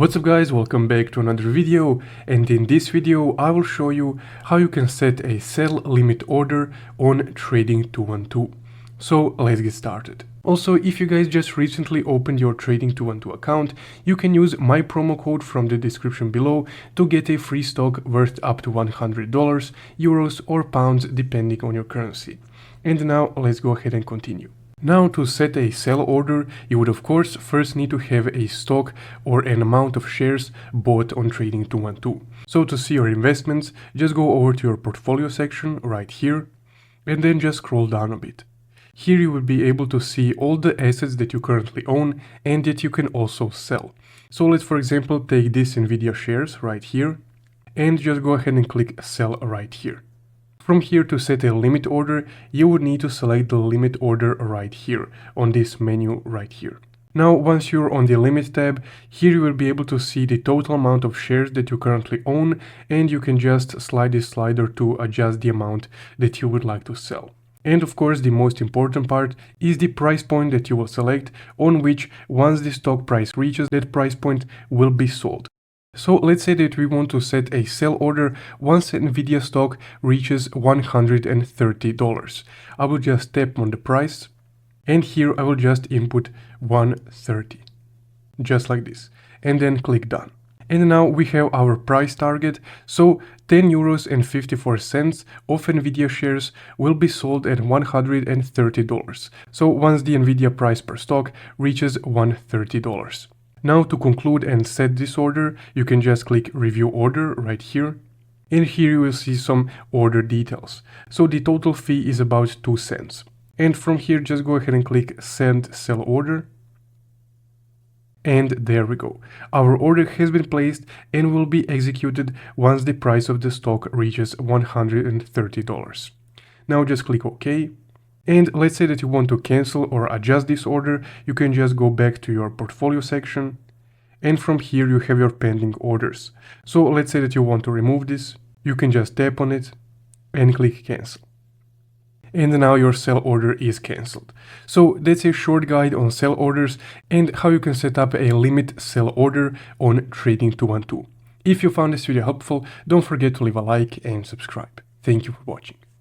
What's up guys, welcome back to another video, and in this video I will show you how you can set a sell limit order on Trading 212. So let's get started. Also, if you guys just recently opened your Trading 212 account, you can use my promo code from the description below to get a free stock worth up to $100, euros or pounds depending on your currency. And now let's go ahead and continue. Now, to set a sell order, you would of course first need to have a stock or an amount of shares bought on Trading 212. So to see your investments, just go over to your portfolio section right here and then just scroll down a bit. Here you will be able to see all the assets that you currently own and that you can also sell. So let's for example take this Nvidia shares right here and just go ahead and click sell right here. From here, to set a limit order, you would need to select the limit order right here on this menu right here. Now, once you're on the limit tab, here you will be able to see the total amount of shares that you currently own, and you can just slide this slider to adjust the amount that you would like to sell. And of course, the most important part is the price point that you will select, on which once the stock price reaches that price point will be sold. So let's say that we want to set a sell order once Nvidia stock reaches $130. I will just tap on the price and here I will just input 130, just like this, and then click done. And now we have our price target, so 10 euros and 54 cents of Nvidia shares will be sold at $130. So once the Nvidia price per stock reaches $130. Now, to conclude and set this order, you can just click review order right here. And here you will see some order details. So the total fee is about 2 cents. And from here, just go ahead and click send sell order. And there we go. Our order has been placed and will be executed once the price of the stock reaches $130. Now just click OK. And let's say that you want to cancel or adjust this order, you can just go back to your portfolio section. And from here you have your pending orders. So let's say that you want to remove this, you can just tap on it and click cancel. And now your sell order is cancelled. So that's a short guide on sell orders and how you can set up a limit sell order on Trading 212. If you found this video helpful, don't forget to leave a like and subscribe. Thank you for watching.